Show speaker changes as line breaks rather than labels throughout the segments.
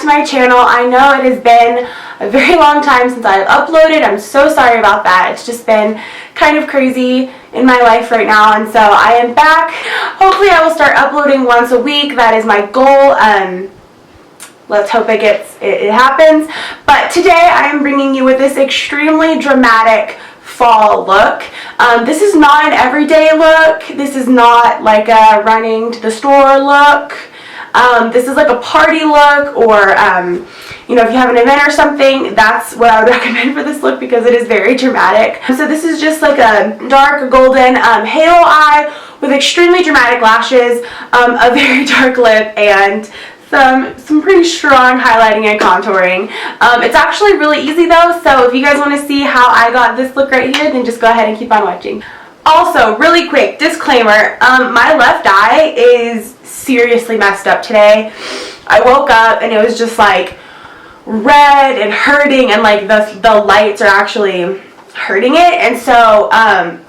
to my channel. I know it has been a very long time since I've uploaded. I'm so sorry about that. It's just been kind of crazy in my life right now, and so I am back. Hopefully I will start uploading once a week. That is my goal. Let's hope it happens. But today I am bringing you with this extremely dramatic fall look. This is not an everyday look. This is not like a running to the store look. This is like a party look, or you know, if you have an event or something, that's what I would recommend for this look because it is very dramatic. So this is just like a dark golden halo eye with extremely dramatic lashes, a very dark lip, and some pretty strong highlighting and contouring. It's actually really easy though, so if you guys want to see how I got this look right here, then just go ahead and keep on watching. Also, really quick disclaimer, my left eye is seriously messed up today. I woke up and it was just like red and hurting, and like the lights are actually hurting it, and so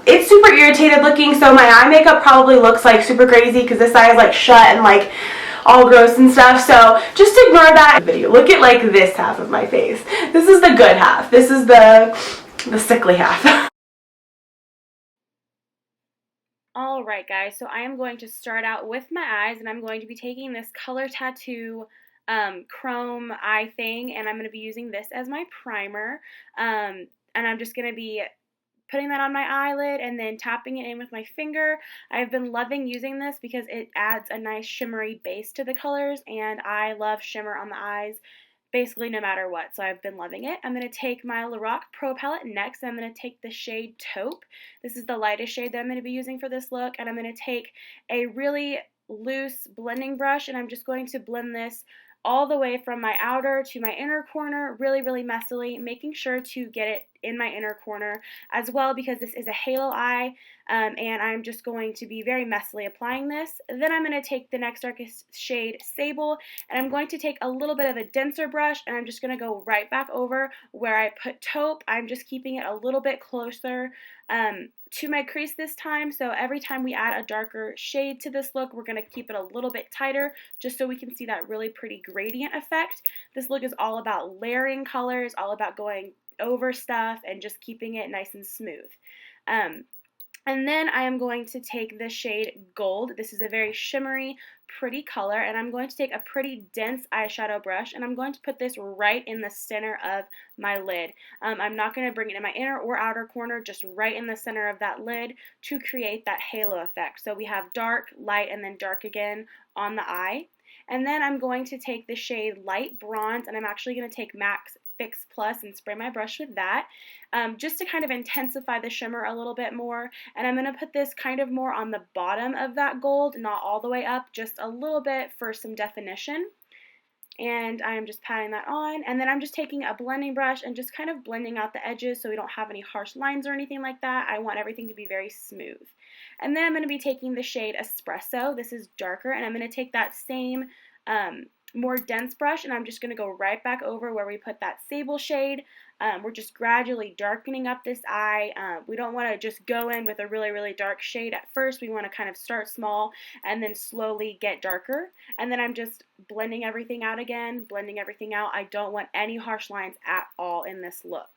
it's super irritated looking, so my eye makeup probably looks like super crazy because this eye is like shut and like all gross and stuff, so just ignore that video. Look at like this half of my face. This is the good half. This is the sickly half. Alright guys, so I am going to start out with my eyes, and I'm going to be taking this Color Tattoo chrome eye thing, and I'm going to be using this as my primer, and I'm just going to be putting that on my eyelid and then tapping it in with my finger. I've been loving using this because it adds a nice shimmery base to the colors, and I love shimmer on the eyes basically no matter what, so I've been loving it. I'm going to take my Lorac Pro palette next, and I'm going to take the shade Taupe. This is the lightest shade that I'm going to be using for this look, and I'm going to take a really loose blending brush, and I'm just going to blend this all the way from my outer to my inner corner really, really messily, making sure to get it in my inner corner as well because this is a halo eye, and I'm just going to be very messily applying this. Then I'm going to take the next darkest shade Sable, and I'm going to take a little bit of a denser brush, and I'm just going to go right back over where I put Taupe. I'm just keeping it a little bit closer to my crease this time, so every time we add a darker shade to this look, we're going to keep it a little bit tighter just so we can see that really pretty gradient effect. This look is all about layering colors, all about going over stuff and just keeping it nice and smooth. And then I am going to take the shade Gold. This is a very shimmery, pretty color, and I'm going to take a pretty dense eyeshadow brush, and I'm going to put this right in the center of my lid. I'm not going to bring it in my inner or outer corner, just right in the center of that lid to create that halo effect. So we have dark, light, and then dark again on the eye. And then I'm going to take the shade Light Bronze, and I'm actually going to take MAC's Fix Plus and spray my brush with that just to kind of intensify the shimmer a little bit more. And I'm going to put this kind of more on the bottom of that gold, not all the way up, just a little bit for some definition. And I'm just patting that on, and then I'm just taking a blending brush and just kind of blending out the edges so we don't have any harsh lines or anything like that. I want everything to be very smooth. And then I'm going to be taking the shade Espresso. This is darker, and I'm going to take that same more dense brush, and I'm just going to go right back over where we put that Sable shade. We're just gradually darkening up this eye. We don't want to just go in with a really, really dark shade at first. We want to kind of start small and then slowly get darker. And then I'm just blending everything out again, blending everything out. I don't want any harsh lines at all in this look.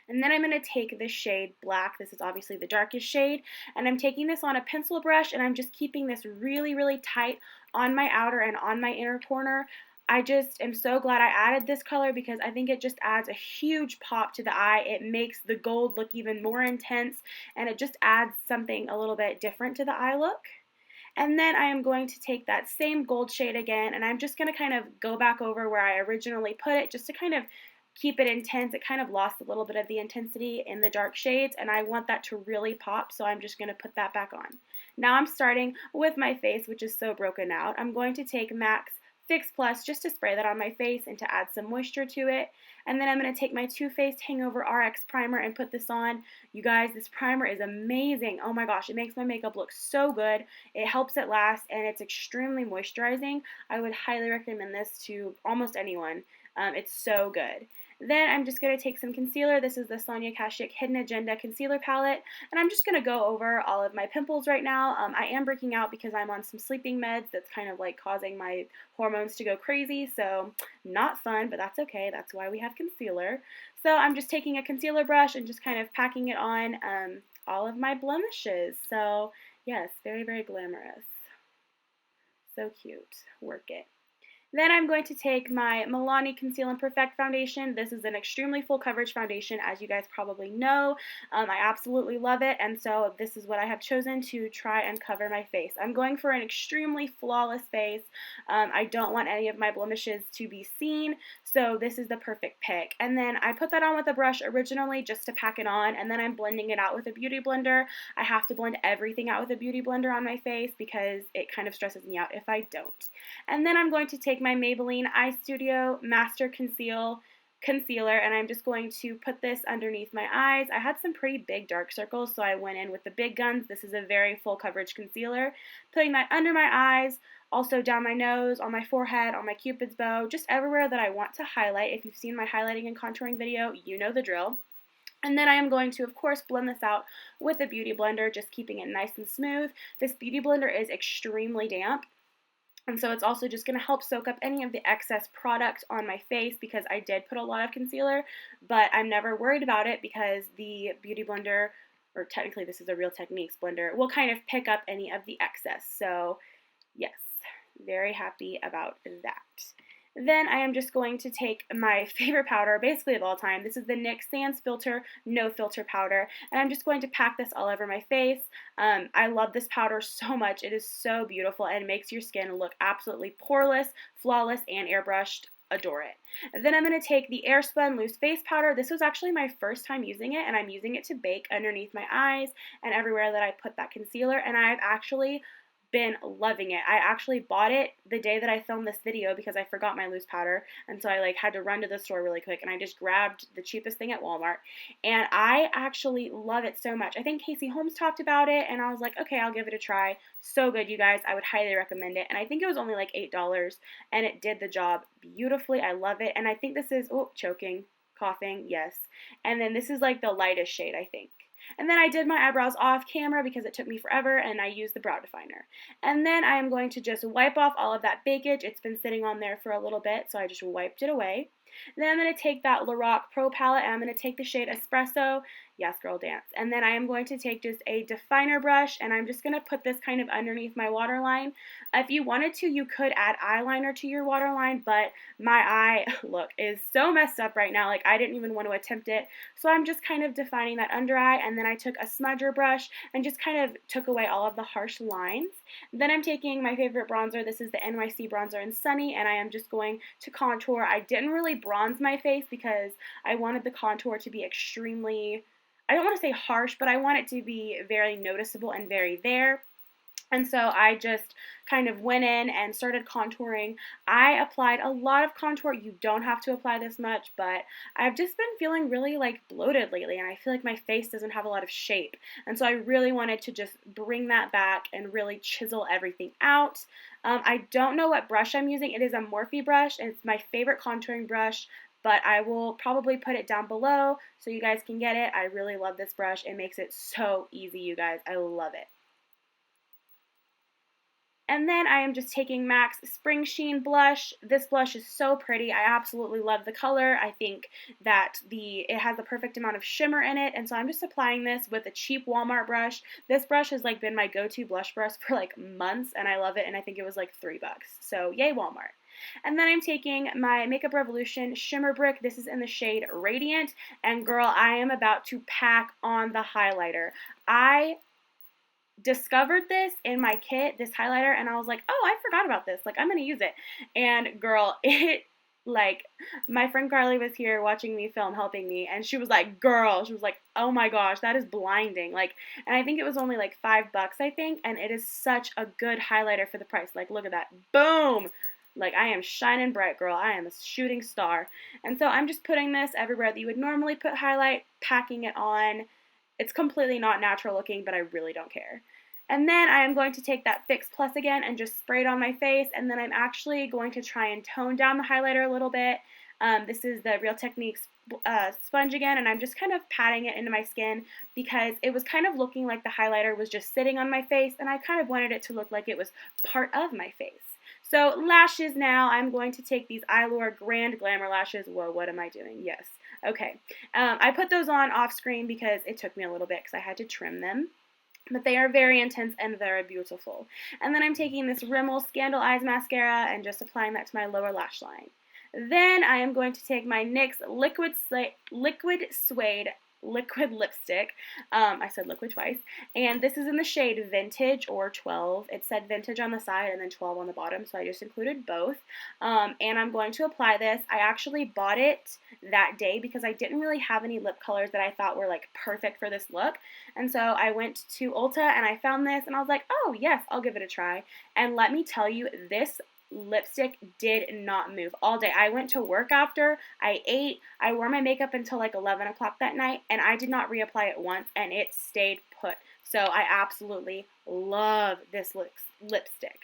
And then I'm going to take the shade Black. This is obviously the darkest shade. And I'm taking this on a pencil brush, and I'm just keeping this really, really tight on my outer and on my inner corner. I just am so glad I added this color because I think it just adds a huge pop to the eye. It makes the gold look even more intense, and it just adds something a little bit different to the eye look. And then I am going to take that same gold shade again, and I'm just going to kind of go back over where I originally put it just to kind of keep it intense. It kind of lost a little bit of the intensity in the dark shades, and I want that to really pop, so I'm just going to put that back on. Now I'm starting with my face, which is so broken out. I'm going to take MAC's Fix Plus just to spray that on my face and to add some moisture to it. And then I'm going to take my Too Faced Hangover RX Primer and put this on. You guys, this primer is amazing. Oh my gosh, it makes my makeup look so good. It helps it last, and it's extremely moisturizing. I would highly recommend this to almost anyone. It's so good. Then I'm just going to take some concealer. This is the Sonia Kashuk Hidden Agenda Concealer Palette, and I'm just going to go over all of my pimples right now. I am breaking out because I'm on some sleeping meds that's kind of like causing my hormones to go crazy, so not fun, but that's okay. That's why we have concealer. So I'm just taking a concealer brush and just kind of packing it on all of my blemishes. So yes, very, very glamorous. So cute. Work it. Then I'm going to take my Milani Conceal and Perfect foundation. This is an extremely full coverage foundation, as you guys probably know. I absolutely love it, and so this is what I have chosen to try and cover my face. I'm going for an extremely flawless face. I don't want any of my blemishes to be seen, so this is the perfect pick. And then I put that on with a brush originally just to pack it on, and then I'm blending it out with a beauty blender. I have to blend everything out with a beauty blender on my face because it kind of stresses me out if I don't. And then I'm going to take my Maybelline Eyestudio Master Concealer, and I'm just going to put this underneath my eyes. I had some pretty big dark circles, so I went in with the big guns. This is a very full coverage concealer. Putting that under my eyes, also down my nose, on my forehead, on my cupid's bow, just everywhere that I want to highlight. If you've seen my highlighting and contouring video, you know the drill. And then I am going to, of course, blend this out with a beauty blender, just keeping it nice and smooth. This beauty blender is extremely damp, and so it's also just going to help soak up any of the excess product on my face because I did put a lot of concealer, but I'm never worried about it because the beauty blender, or technically this is a Real Techniques blender, will kind of pick up any of the excess. So yes, very happy about that. Then I am just going to take my favorite powder, basically of all time. This is the NYX Sans Filter No Filter Powder, and I'm just going to pack this all over my face. I love this powder so much. It is so beautiful and makes your skin look absolutely poreless, flawless, and airbrushed. Adore it. And then I'm going to take the Airspun Loose Face Powder. This was actually my first time using it, and I'm using it to bake underneath my eyes and everywhere that I put that concealer, and I've actually been loving it. I actually bought it the day that I filmed this video because I forgot my loose powder, and so I had to run to the store really quick, and I just grabbed the cheapest thing at Walmart, and I actually love it so much. I think Casey Holmes talked about it, and I was like, okay, I'll give it a try. So good, you guys. I would highly recommend it, and I think it was only like $8, and it did the job beautifully. I love it, and I think this is, oh, choking, coughing, yes, and then this is like the lightest shade, I think. And then I did my eyebrows off camera because it took me forever, and I used the brow definer. And then I am going to just wipe off all of that bakage. It's been sitting on there for a little bit, so I just wiped it away. Then I'm going to take that Lorac Pro palette, and I'm going to take the shade Espresso. Yes, girl, dance. And then I am going to take just a definer brush, and I'm just going to put this kind of underneath my waterline. If you wanted to, you could add eyeliner to your waterline, but my eye, look, is so messed up right now. I didn't even want to attempt it. So I'm just kind of defining that under eye, and then I took a smudger brush and just kind of took away all of the harsh lines. Then I'm taking my favorite bronzer. This is the NYC Bronzer in Sunny, and I am just going to contour. I didn't really bronze my face because I wanted the contour to be extremely, I don't want to say harsh, but I want it to be very noticeable and very there. And so I just kind of went in and started contouring. I applied a lot of contour. You don't have to apply this much, but I've just been feeling really bloated lately, and I feel like my face doesn't have a lot of shape. And so I really wanted to just bring that back and really chisel everything out. I don't know what brush I'm using. It is a Morphe brush, and it's my favorite contouring brush, but I will probably put it down below so you guys can get it. I really love this brush. It makes it so easy, you guys. I love it. And then I am just taking MAC's Spring Sheen blush. This blush is so pretty. I absolutely love the color. I think that it has the perfect amount of shimmer in it, and so I'm just applying this with a cheap Walmart brush. This brush has been my go-to blush brush for months, and I love it, and I think it was $3. So yay, Walmart. And then I'm taking my Makeup Revolution Shimmer Brick. This is in the shade Radiant, and girl, I am about to pack on the highlighter. I discovered this in my kit, this highlighter, and I was like, oh, I forgot about this. I'm going to use it. And girl, it, my friend Carly was here watching me film, helping me, and she was like, girl, she was like, oh my gosh, that is blinding. And I think it was only $5, I think, and it is such a good highlighter for the price. Look at that. Boom! I am shining bright, girl. I am a shooting star. And so I'm just putting this everywhere that you would normally put highlight, packing it on. It's completely not natural looking, but I really don't care. And then I am going to take that Fix Plus again and just spray it on my face, and then I'm actually going to try and tone down the highlighter a little bit. This is the Real Techniques sponge again, and I'm just kind of patting it into my skin because it was kind of looking like the highlighter was just sitting on my face, and I kind of wanted it to look like it was part of my face. So lashes now, I'm going to take these Eyestudio Grand Glamour Lashes. Whoa, what am I doing? Yes. Okay. I put those on off screen because it took me a little bit because I had to trim them. But they are very intense and very beautiful. And then I'm taking this Rimmel Scandal Eyes Mascara and just applying that to my lower lash line. Then I am going to take my NYX Liquid Suede liquid lipstick. I said liquid twice. And this is in the shade Vintage or 12. It said Vintage on the side and then 12 on the bottom, so I just included both. And I'm going to apply this. I actually bought it that day because I didn't really have any lip colors that I thought were like perfect for this look. And so I went to Ulta and I found this and I was like, oh yes, I'll give it a try. And let me tell you, this lipstick did not move all day. I went to work after, I ate, I wore my makeup until like 11 o'clock that night, and I did not reapply it once, and it stayed put. So I absolutely love this lipstick.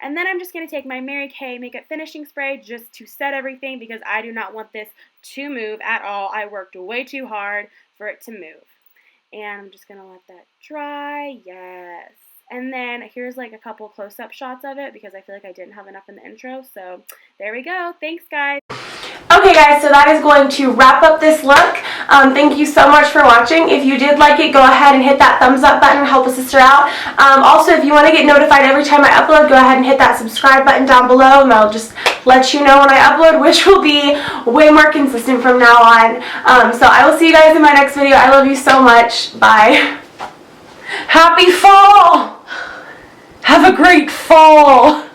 And then I'm just going to take my Mary Kay Makeup Finishing Spray just to set everything because I do not want this to move at all. I worked way too hard for it to move. And I'm just going to let that dry. Yes. And then here's like a couple close-up shots of it because I feel like I didn't have enough in the intro. So there we go. Thanks, guys.
Okay guys, so that is going to wrap up this look. Thank you so much for watching. If you did like it, go ahead and hit that thumbs up button and help a sister out. Also, if you want to get notified every time I upload, go ahead and hit that subscribe button down below, and that'll just let you know when I upload, which will be way more consistent from now on. So I will see you guys in my next video. I love you so much. Bye. Happy fall! Have a great fall!